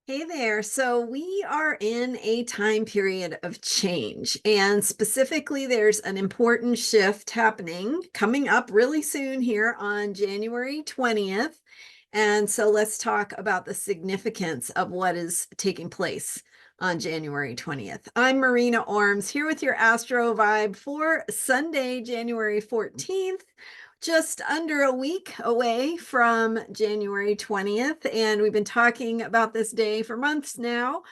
Hey there. So we are in a time period of change, and specifically, there's an important shift happening coming up really soon here on January 20th. And so let's talk about the significance of what is taking place on January 20th. I'm Marina Orms here with your Astro Vibe for Sunday, January 14th, just under a week away from January 20th. And we've been talking about this day for months now.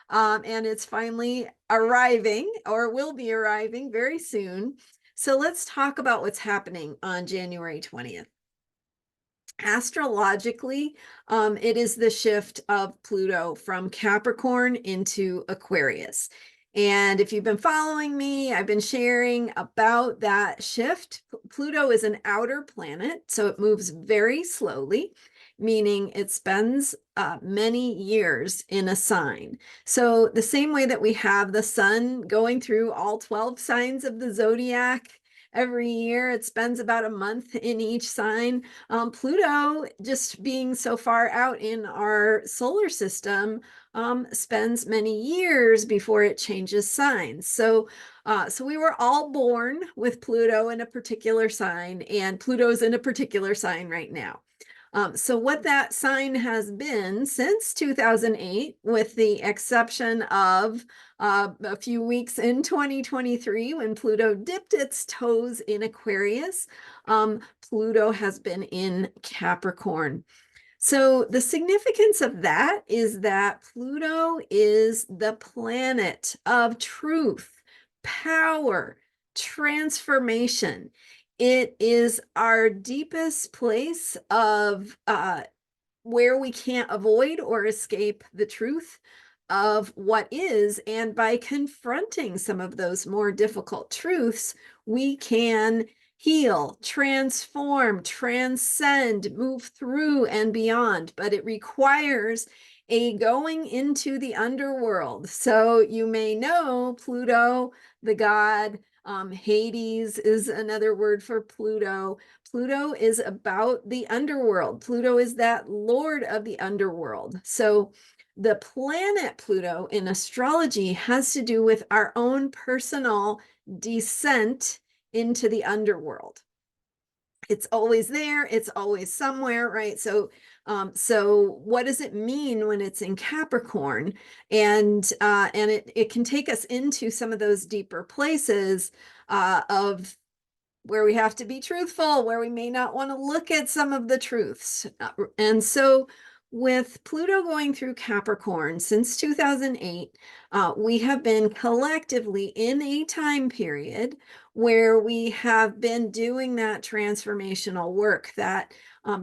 And it's finally arriving, or will be arriving very soon. So let's talk about what's happening on January 20th. Astrologically, it is the shift of Pluto from Capricorn into Aquarius. And if you've been following me, I've been sharing about that shift. Pluto is an outer planet, so it moves very slowly, meaning it spends many years in a sign. So, the same way that we have the sun going through all 12 signs of the zodiac every year, it spends about a month in each sign. Pluto, just being so far out in our solar system, spends many years before it changes signs. So we were all born with Pluto in a particular sign, and Pluto's in a particular sign right now. So what that sign has been since 2008, with the exception of a few weeks in 2023 when Pluto dipped its toes in Aquarius, Pluto has been in Capricorn. So the significance of that is that Pluto is the planet of truth, power, transformation. It is our deepest place of where we can't avoid or escape the truth of what is. And by confronting some of those more difficult truths, we can heal, transform, transcend, move through and beyond. But it requires a going into the underworld. So you may know Pluto, the god. Hades is another word for Pluto. Pluto is about the underworld. Pluto is that lord of the underworld. So the planet Pluto in astrology has to do with our own personal descent into the underworld. It's always there, it's always somewhere, right? So what does it mean when it's in Capricorn? And it can take us into some of those deeper places of where we have to be truthful, where we may not want to look at some of the truths. And so with Pluto going through Capricorn since 2008, we have been collectively in a time period where we have been doing that transformational work, that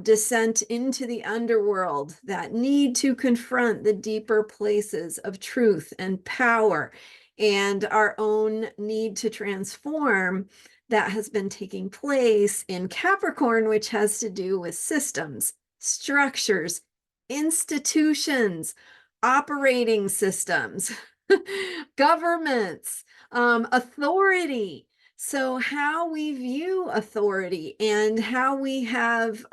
descent into the underworld, that need to confront the deeper places of truth and power and our own need to transform. That has been taking place in Capricorn, which has to do with systems, structures, institutions, operating systems, governments, authority. So, how we view authority and how we have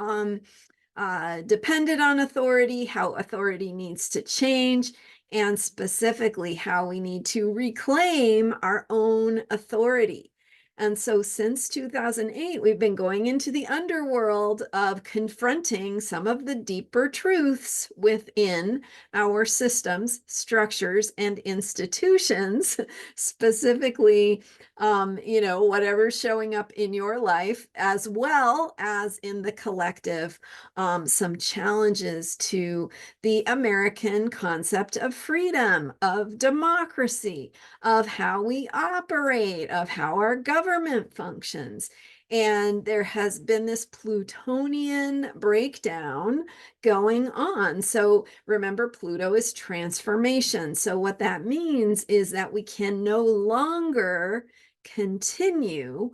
depended on authority, how authority needs to change, and specifically how we need to reclaim our own authority. And so since 2008, we've been going into the underworld of confronting some of the deeper truths within our systems, structures, and institutions, specifically, whatever's showing up in your life, as well as in the collective, some challenges to the American concept of freedom, of democracy, of how we operate, of how our government functions. And there has been this Plutonian breakdown going on. So remember, Pluto is transformation. So what that means is that we can no longer continue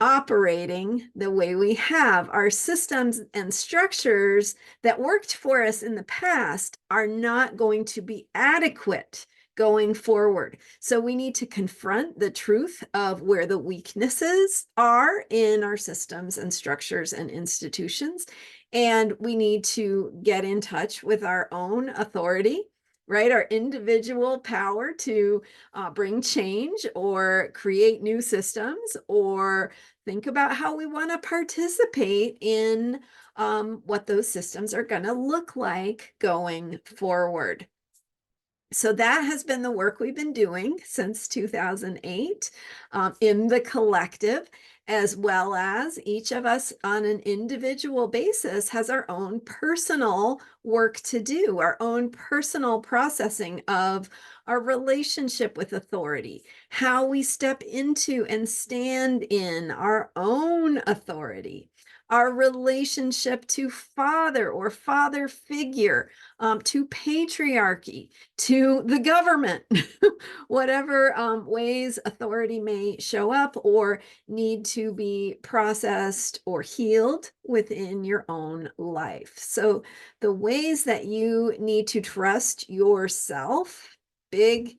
operating the way we have. Our systems and structures that worked for us in the past are not going to be adequate going forward. So we need to confront the truth of where the weaknesses are in our systems and structures and institutions. And we need to get in touch with our own authority right? Our individual power to bring change or create new systems, or think about how we want to participate in what those systems are going to look like going forward. So that has been the work we've been doing since 2008 in the collective, as well as each of us on an individual basis has our own personal work to do, our own personal processing of our relationship with authority, how we step into and stand in our own authority, our relationship to father or father figure, to patriarchy, to the government, whatever ways authority may show up or need to be processed or healed within your own life. So, the ways that you need to trust yourself, big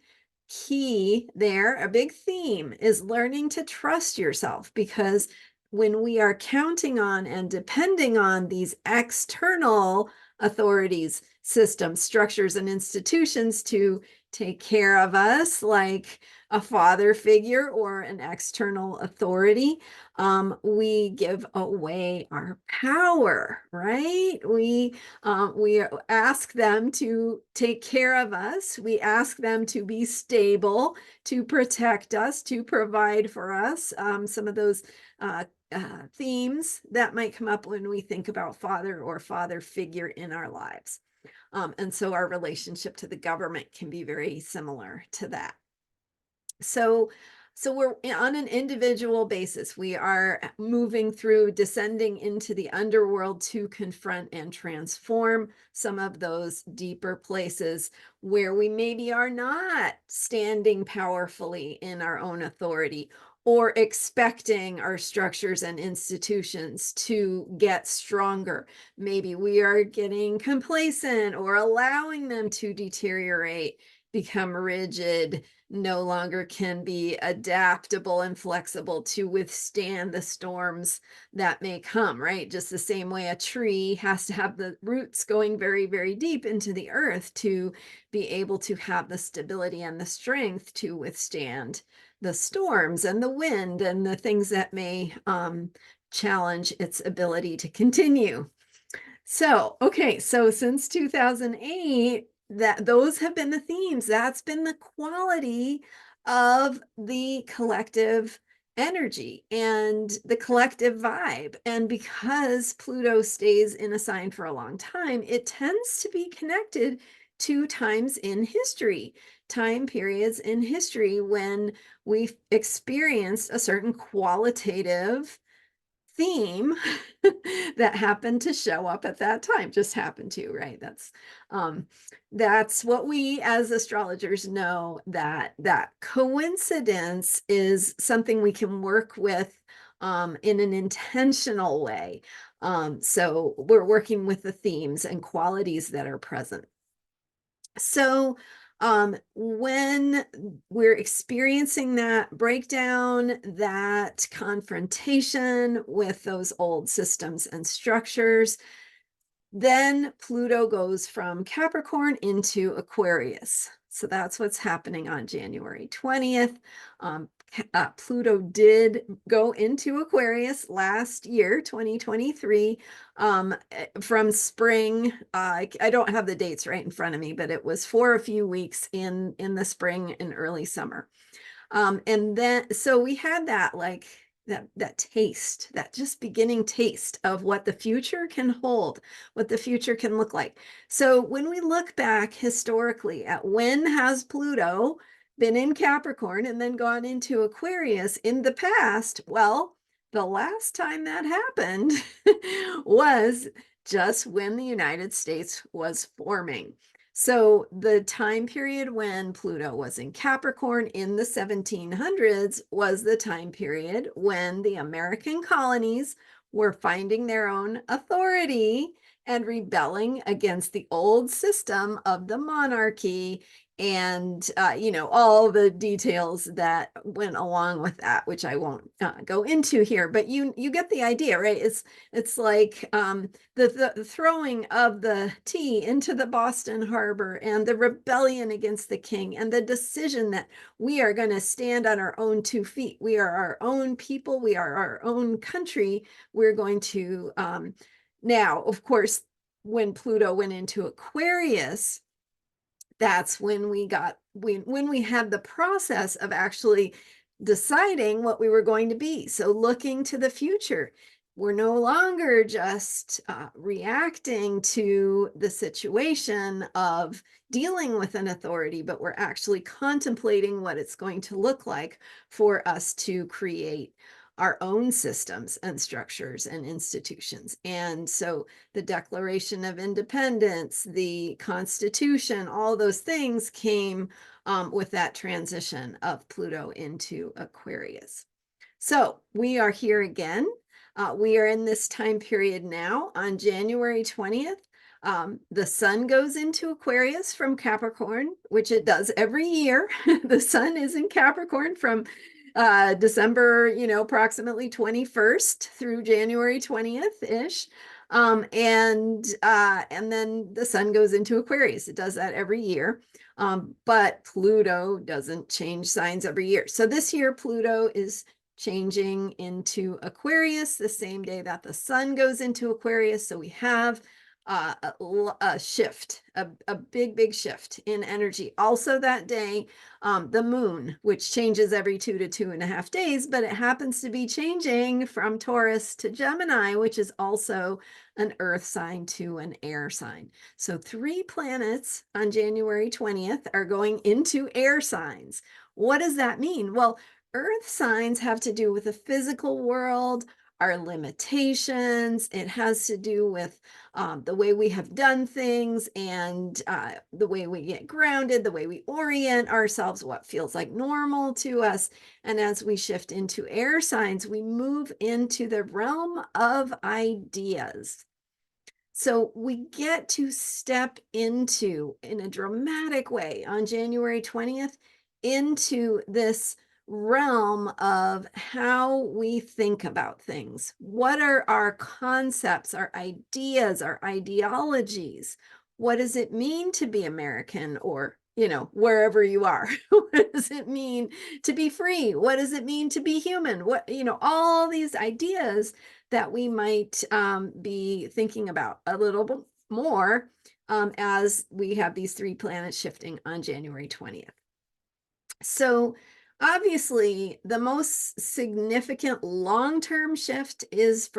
key there, a big theme is learning to trust yourself, because when we are counting on and depending on these external authorities, systems, structures, and institutions to take care of us, like a father figure or an external authority, we give away our power, right? We ask them to take care of us. We ask them to be stable, to protect us, to provide for us. Some of those themes that might come up when we think about father or father figure in our lives. And so our relationship to the government can be very similar to that. So we're on an individual basis. We are moving through, descending into the underworld to confront and transform some of those deeper places where we maybe are not standing powerfully in our own authority, or expecting our structures and institutions to get stronger. Maybe we are getting complacent or allowing them to deteriorate, become rigid, no longer can be adaptable and flexible to withstand the storms that may come, right? Just the same way a tree has to have the roots going very, very deep into the earth to be able to have the stability and the strength to withstand the storms and the wind and the things that may challenge its ability to continue. So, okay, so since 2008, those have been the themes. That's been the quality of the collective energy and the collective vibe. And because Pluto stays in a sign for a long time, it tends to be connected to times in history, time periods in history when we've experienced a certain qualitative theme that happened to show up at that time, just happened to, right? That's what we as astrologers know, that coincidence is something we can work with in an intentional way. So we're working with the themes and qualities that are present. So when we're experiencing that breakdown, that confrontation with those old systems and structures, then Pluto goes from Capricorn into Aquarius. So that's what's happening on January 20th. Pluto did go into Aquarius last year, 2023, from spring. I don't have the dates right in front of me, but it was for a few weeks in the spring and early summer. And then, so we had that, like, that taste, that just beginning taste of what the future can hold, what the future can look like. So when we look back historically at when has Pluto been in Capricorn and then gone into Aquarius in the past, well, the last time that happened was just when the United States was forming. So the time period when Pluto was in Capricorn in the 1700s was the time period when the American colonies were finding their own authority and rebelling against the old system of the monarchy and you know, all the details that went along with that, which I won't go into here, but you get the idea, right? It's like the throwing of the tea into the Boston Harbor, and the rebellion against the king, and the decision that we are going to stand on our own 2 feet. We are our own people. We are our own country. We're going to now, of course, when Pluto went into Aquarius, that's when we got when we had the process of actually deciding what we were going to be. So looking to the future, we're no longer just reacting to the situation of dealing with an authority, but we're actually contemplating what it's going to look like for us to create our own systems and structures and institutions. And so the Declaration of Independence, the Constitution, all those things came with that transition of Pluto into Aquarius. So we are here again. We are in this time period now on January 20th. The sun goes into Aquarius from Capricorn, which it does every year. The sun is in Capricorn from December, you know, approximately 21st through January 20th-ish. And then the sun goes into Aquarius. It does that every year. But Pluto doesn't change signs every year. So this year, Pluto is changing into Aquarius the same day that the sun goes into Aquarius. So we have a shift, a big shift in energy. Also that day, the moon, which changes every 2 to 2.5 days, but it happens to be changing from Taurus to Gemini, which is also an earth sign to an air sign. So 3 planets on January 20th are going into air signs. What does that mean? Well, earth signs have to do with the physical world, our limitations. It has to do with the way we have done things, and the way we get grounded, the way we orient ourselves, what feels like normal to us. And as we shift into air signs, we move into the realm of ideas. So we get to step into, in a dramatic way, on January 20th, into this realm of how we think about things. What are our concepts, our ideas, our ideologies? What does it mean to be American, or, you know, wherever you are? What does it mean to be free? What does it mean to be human? What, you know, all these ideas that we might be thinking about a little bit more as we have these 3 planets shifting on January 20th. So obviously the most significant long-term shift is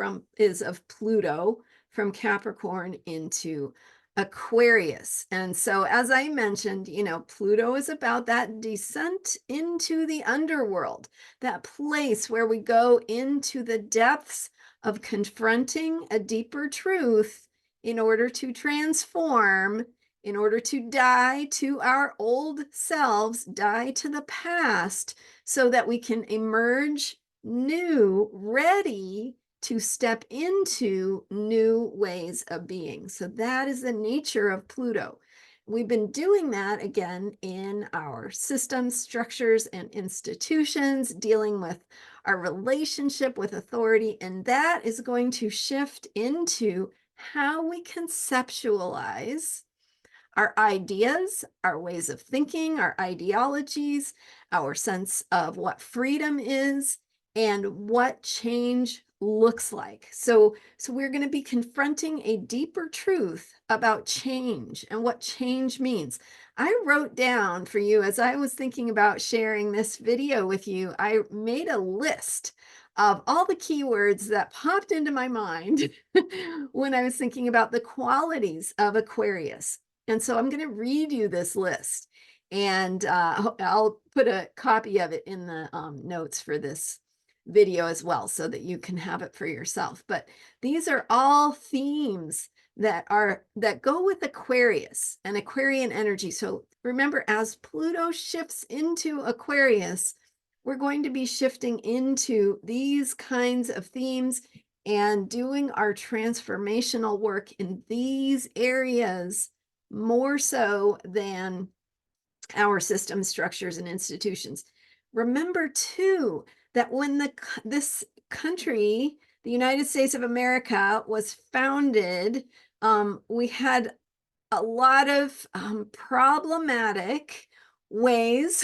of Pluto from Capricorn into Aquarius. And so, as I mentioned, you know, Pluto is about that descent into the underworld, that place where we go into the depths of confronting a deeper truth in order to transform, in order to die to our old selves, die to the past, so that we can emerge new, ready to step into new ways of being. So that is the nature of Pluto. We've been doing that again in our systems, structures, and institutions, dealing with our relationship with authority, and that is going to shift into how we conceptualize our ideas, our ways of thinking, our ideologies, our sense of what freedom is, and what change looks like. So we're going to be confronting a deeper truth about change and what change means. I wrote down for you, as I was thinking about sharing this video with you, I made a list of all the keywords that popped into my mind when I was thinking about the qualities of Aquarius. And so I'm going to read you this list, and I'll put a copy of it in the notes for this video as well, so that you can have it for yourself. But these are all themes that go with Aquarius and Aquarian energy. So remember, as Pluto shifts into Aquarius, we're going to be shifting into these kinds of themes and doing our transformational work in these areas more so than our systems, structures, and institutions. Remember too that when this country, the United States of America, was founded, we had a lot of problematic ways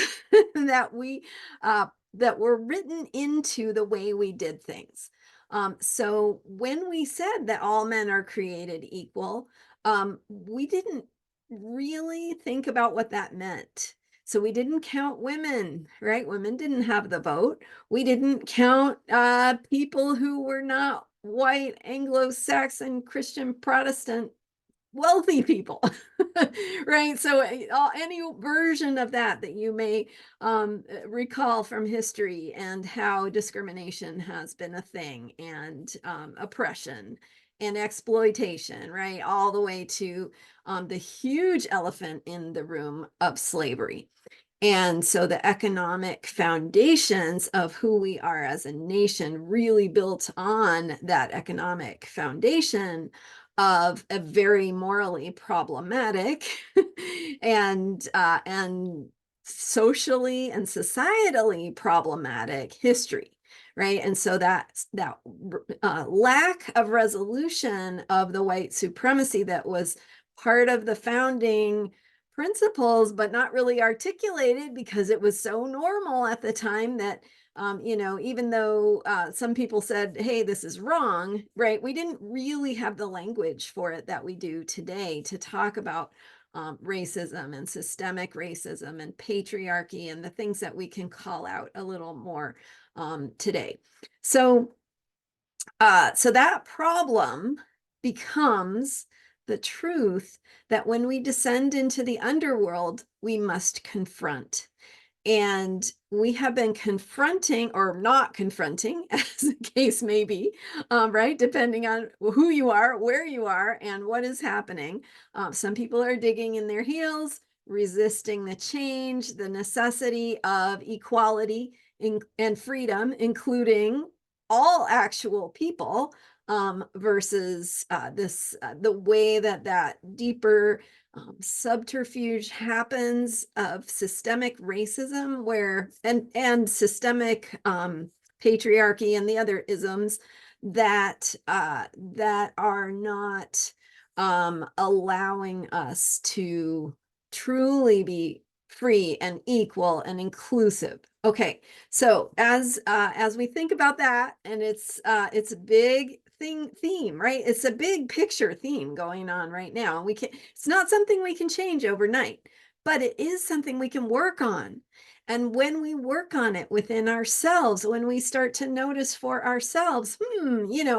that that were written into the way we did things. So when we said that all men are created equal, we didn't really think about what that meant. So we didn't count women, right? Women didn't have the vote. We didn't count people who were not white, Anglo-Saxon, Christian, Protestant, wealthy people. Right? So any version of that you may recall from history, and how discrimination has been a thing, and oppression and exploitation, right? All the way to the huge elephant in the room of slavery. And so the economic foundations of who we are as a nation really built on that economic foundation of a very morally problematic and socially and societally problematic history, right? And so that lack of resolution of the white supremacy that was part of the founding principles, but not really articulated because it was so normal at the time that even though some people said, hey, this is wrong, right? We didn't really have the language for it that we do today to talk about racism and systemic racism and patriarchy and the things that we can call out a little more today. So that problem becomes the truth that when we descend into the underworld, we must confront. And we have been confronting or not confronting, as the case may be, right? Depending on who you are, where you are, and what is happening. Some people are digging in their heels, resisting the change, the necessity of equality and freedom, including all actual people, versus the way that deeper subterfuge happens of systemic racism, where and systemic patriarchy and the other isms that that are not allowing us to truly be free and equal and inclusive. Okay, so as we think about that, and it's a big theme, right? It's a big picture theme going on right now. It's not something we can change overnight, but it is something we can work on. And when we work on it within ourselves, when we start to notice for ourselves,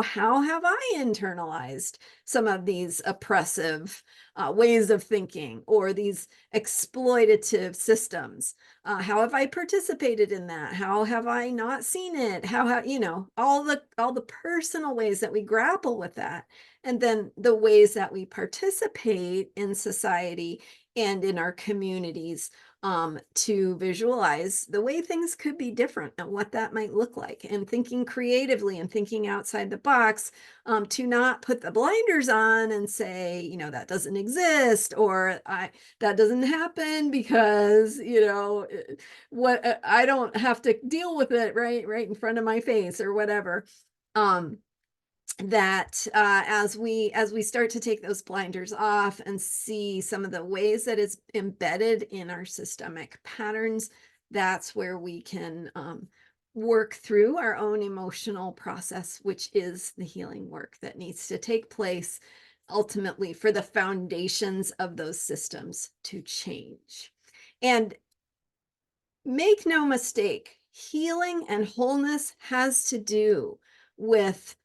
how have I internalized some of these oppressive ways of thinking, or these exploitative systems? How have I participated in that? How have I not seen it? All the personal ways that we grapple with that, and then the ways that we participate in society and in our communities, to visualize the way things could be different and what that might look like, and thinking creatively and thinking outside the box, to not put the blinders on and say, that doesn't exist, or that doesn't happen because, what I don't have to deal with it right in front of my face or whatever. That as we start to take those blinders off and see some of the ways that it's embedded in our systemic patterns, that's where we can work through our own emotional process, which is the healing work that needs to take place ultimately for the foundations of those systems to change. And make no mistake, healing and wholeness has to do with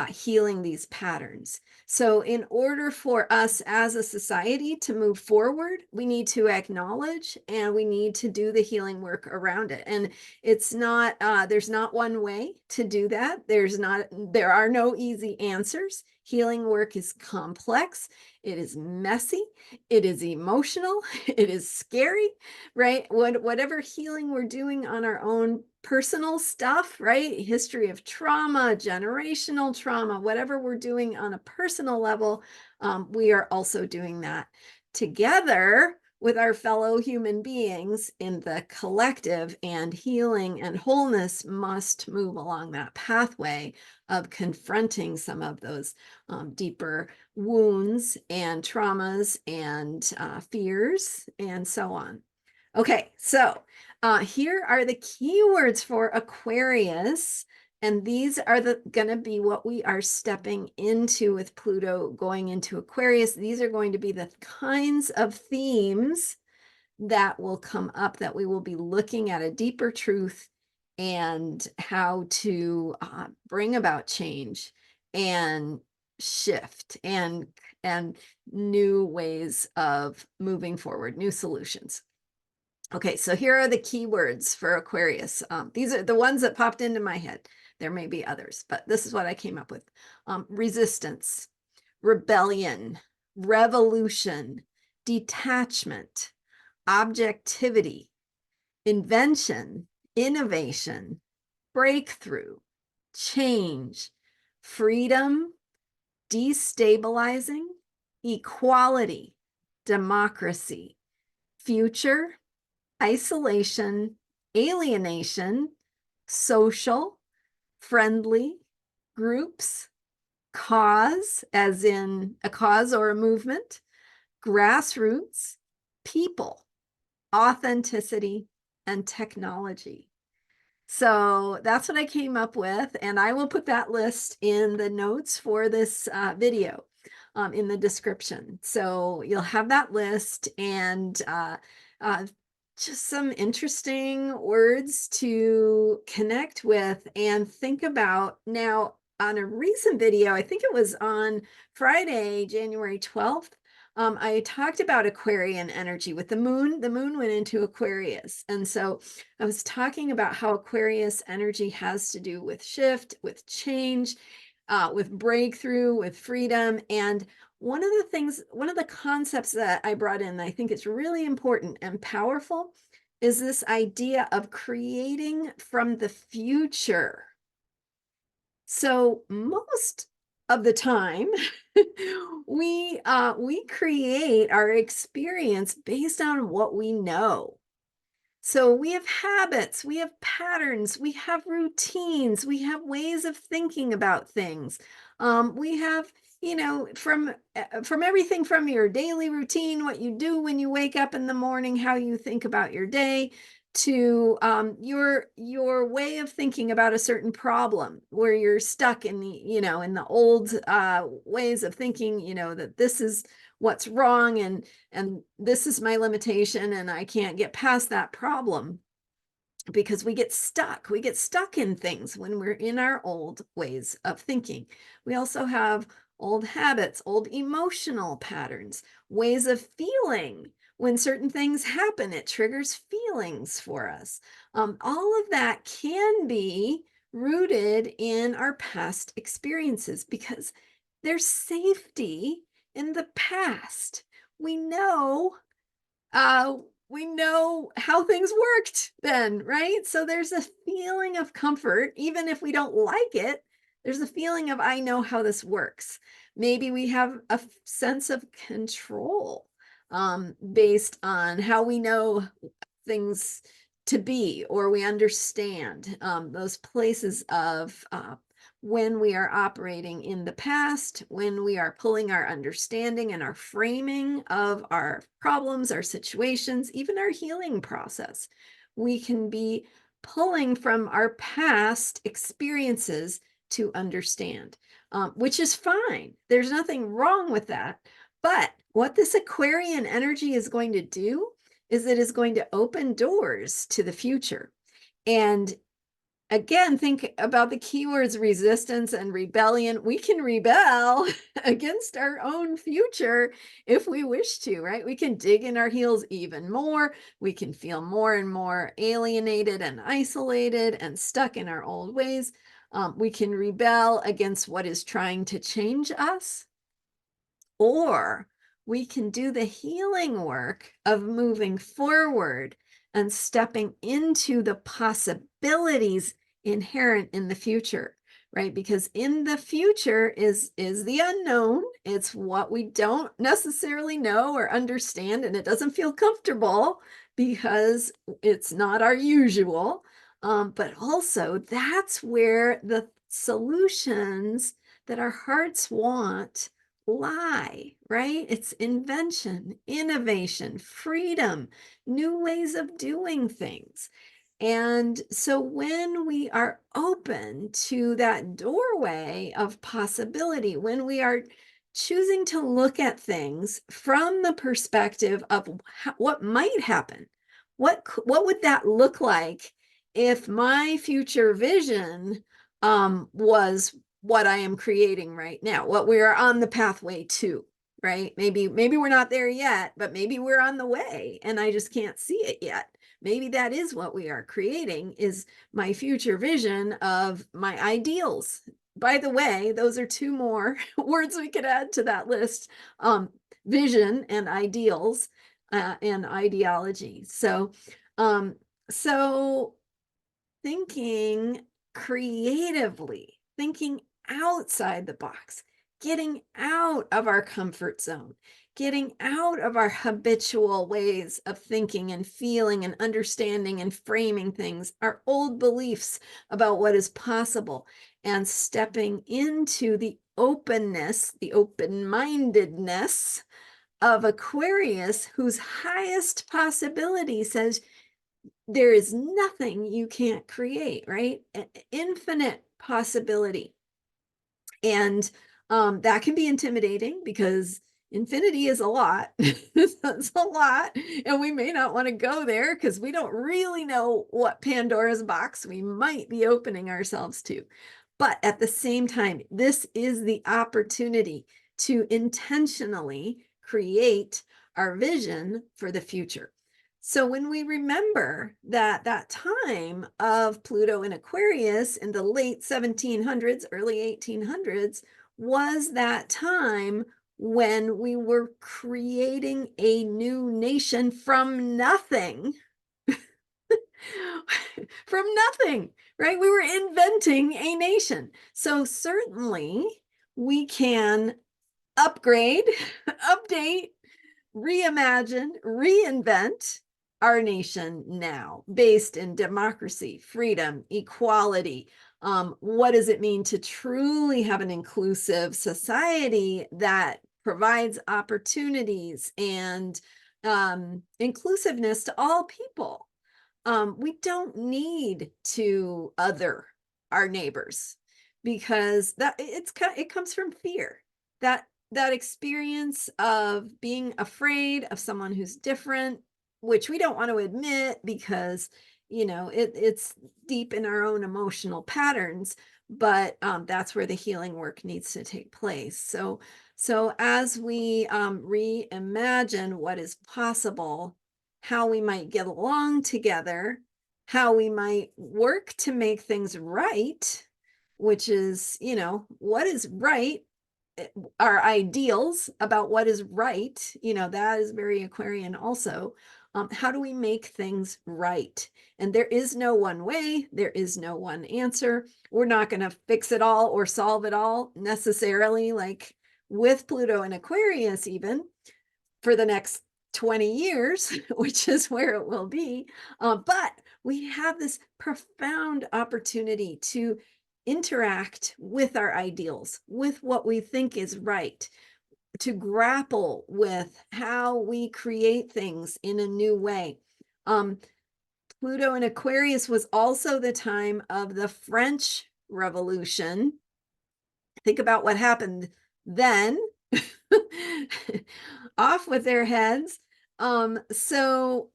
healing these patterns. So in order for us as a society to move forward, we need to acknowledge and we need to do the healing work around it. And it's not, there's not one way to do that. There are no easy answers. Healing work is complex. It is messy. It is emotional. It is scary, right? Whatever healing we're doing on our own personal stuff, right? History of trauma, generational trauma, whatever we're doing on a personal level, we are also doing that together with our fellow human beings in the collective, and healing and wholeness must move along that pathway of confronting some of those deeper wounds and traumas and fears and so on. Okay, so here are the keywords for Aquarius. And these are going to be what we are stepping into with Pluto going into Aquarius. These are going to be the kinds of themes that will come up, that we will be looking at a deeper truth and how to bring about change and shift and new ways of moving forward, new solutions. Okay, so here are the keywords for Aquarius. These are the ones that popped into my head. There may be others, but this is what I came up with. Resistance, rebellion, revolution, detachment, objectivity, invention, innovation, breakthrough, change, freedom, destabilizing, equality, democracy, future, isolation, alienation, social, friendly, groups, cause, as in a cause or a movement, grassroots, people, authenticity, and technology. So that's what I came up with, and I will put that list in the notes for this video in the description. So you'll have that list and just some interesting words to connect with and think about. Now, on a recent video, I think it was on Friday, January 12th, I talked about Aquarian energy with the moon. The moon went into Aquarius. And so I was talking about how Aquarius energy has to do with shift, with change, with breakthrough, with freedom. And one of the concepts that I brought in that I think is really important and powerful is this idea of creating from the future. So most of the time, we create our experience based on what we know. So we have habits, we have patterns, we have routines, we have ways of thinking about things. We have, from everything from your daily routine, what you do when you wake up in the morning, how you think about your day, to your way of thinking about a certain problem, where you're stuck in the old ways of thinking, that this is what's wrong and this is my limitation and I can't get past that problem, because we get stuck in things when we're in our old ways of thinking. We also have old habits, old emotional patterns, ways of feeling. When certain things happen, it triggers feelings for us. All of that can be rooted in our past experiences because there's safety in the past. We know how things worked then, right? So there's a feeling of comfort, even if we don't like it. There's a feeling of, I know how this works. Maybe we have a sense of control based on how we know things to be, or we understand those places of when we are operating in the past, when we are pulling our understanding and our framing of our problems, our situations, even our healing process. We can be pulling from our past experiences to understand, which is fine. There's nothing wrong with that. But what this Aquarian energy is going to do is it is going to open doors to the future. And again, think about the keywords resistance and rebellion. We can rebel against our own future if we wish to, right? We can dig in our heels even more. We can feel more and more alienated and isolated and stuck in our old ways. We can rebel against what is trying to change us, or we can do the healing work of moving forward and stepping into the possibilities inherent in the future, right? Because in the future is the unknown. It's what we don't necessarily know or understand, and it doesn't feel comfortable because it's not our usual. But also, that's where the solutions that our hearts want lie, right? It's invention, innovation, freedom, new ways of doing things. And so when we are open to that doorway of possibility, when we are choosing to look at things from the perspective of what might happen, what would that look like if my future vision was what I am creating right now, what we are on the pathway to, right? Maybe we're not there yet, but maybe we're on the way and I just can't see it yet. Maybe that is what we are creating, is my future vision of my ideals. By the way, those are two more words we could add to that list: vision and ideals, and ideology. Um, so thinking creatively, thinking outside the box, getting out of our comfort zone, getting out of our habitual ways of thinking and feeling and understanding and framing things, our old beliefs about what is possible, and stepping into the openness, the open-mindedness of Aquarius, whose highest possibility says there is nothing you can't create, right? Infinite possibility. And that can be intimidating because infinity is a lot. That's a lot. And we may not want to go there because we don't really know what Pandora's box we might be opening ourselves to. But at the same time, this is the opportunity to intentionally create our vision for the future. So when we remember that that time of Pluto in Aquarius in the late 1700s, early 1800s was that time when we were creating a new nation from nothing. From nothing, right? We were inventing a nation. So certainly we can upgrade, update, reimagine, reinvent our nation now, based in democracy, freedom, equality. What does it mean to truly have an inclusive society that provides opportunities and inclusiveness to all people? We don't need to other our neighbors, because it comes from fear. That experience of being afraid of someone who's different, which we don't want to admit because it's deep in our own emotional patterns, but that's where the healing work needs to take place. So as we reimagine what is possible, how we might get along together, how we might work to make things right, which is, what is right, our ideals about what is right, that is very Aquarian also. How do we make things right? And there is no one way, there is no one answer. We're not going to fix it all or solve it all necessarily, like with Pluto and Aquarius, even for the next 20 years, which is where it will be. But we have this profound opportunity to interact with our ideals, with what we think is right, to grapple with how we create things in a new way. Pluto in Aquarius was also the time of the French Revolution. Think about what happened then. Off with their heads. So,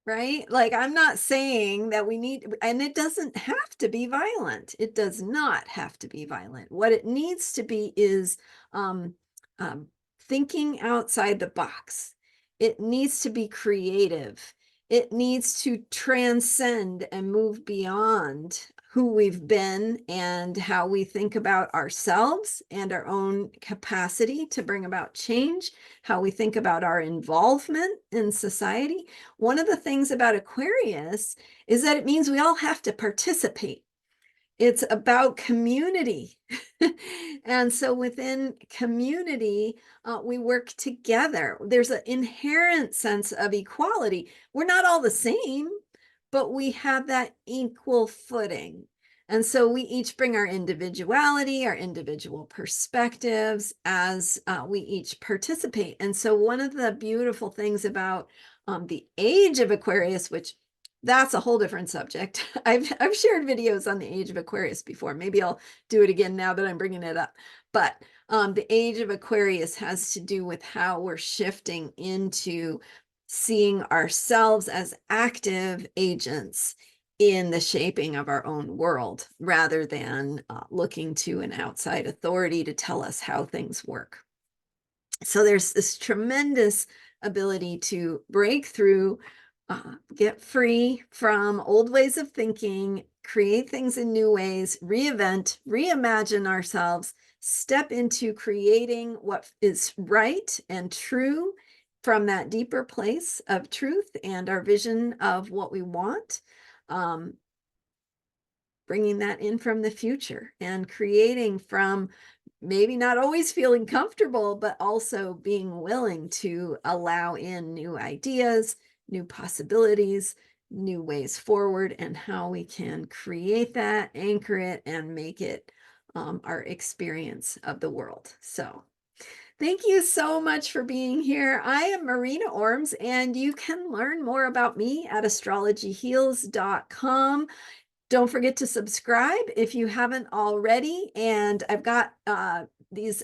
right, like, I'm not saying that we need, and it doesn't have to be violent. It does not have to be violent. What it needs to be is um, thinking outside the box. It needs to be creative. It needs to transcend and move beyond who we've been and how we think about ourselves and our own capacity to bring about change, how we think about our involvement in society. One of the things about Aquarius is that it means we all have to participate. It's about community. And so within community, we work together. There's an inherent sense of equality. We're not all the same, but we have that equal footing. And so we each bring our individuality, our individual perspectives as we each participate. And so one of the beautiful things about the age of Aquarius, which that's a whole different subject. I've shared videos on the age of Aquarius before. Maybe I'll do it again now that I'm bringing it up. But the age of Aquarius has to do with how we're shifting into seeing ourselves as active agents in the shaping of our own world, rather than looking to an outside authority to tell us how things work. So there's this tremendous ability to break through, get free from old ways of thinking, create things in new ways, reinvent, reimagine ourselves, step into creating what is right and true from that deeper place of truth and our vision of what we want. Bringing that in from the future and creating from maybe not always feeling comfortable, but also being willing to allow in new ideas, new possibilities, new ways forward, and how we can create that, anchor it, and make it our experience of the world. So thank you so much for being here. I am Marina Orms, and you can learn more about me at astrologyheals.com. Don't forget to subscribe if you haven't already. And I've got these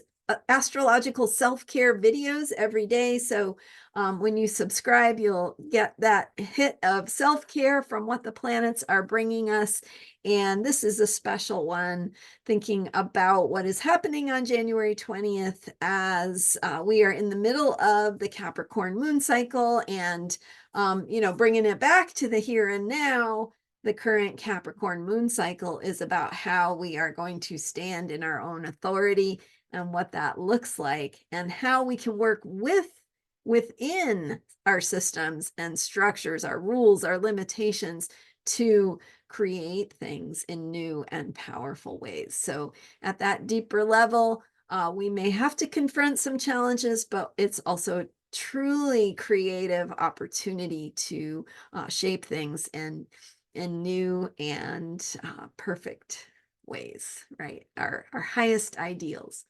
astrological self-care videos every day. So when you subscribe, you'll get that hit of self-care from what the planets are bringing us. And this is a special one, thinking about what is happening on January 20th as we are in the middle of the Capricorn moon cycle and, bringing it back to the here and now. The current Capricorn moon cycle is about how we are going to stand in our own authority and what that looks like, and how we can work within our systems and structures, our rules, our limitations, to create things in new and powerful ways. So at that deeper level, we may have to confront some challenges, but it's also truly creative opportunity to shape things in new and perfect ways, right? Our highest ideals.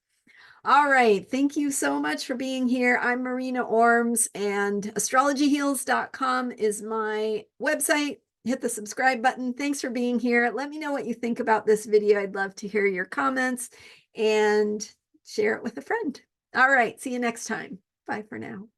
All right. Thank you so much for being here. I'm Marina Orms, and astrologyheals.com is my website. Hit the subscribe button. Thanks for being here. Let me know what you think about this video. I'd love to hear your comments and share it with a friend. All right. See you next time. Bye for now.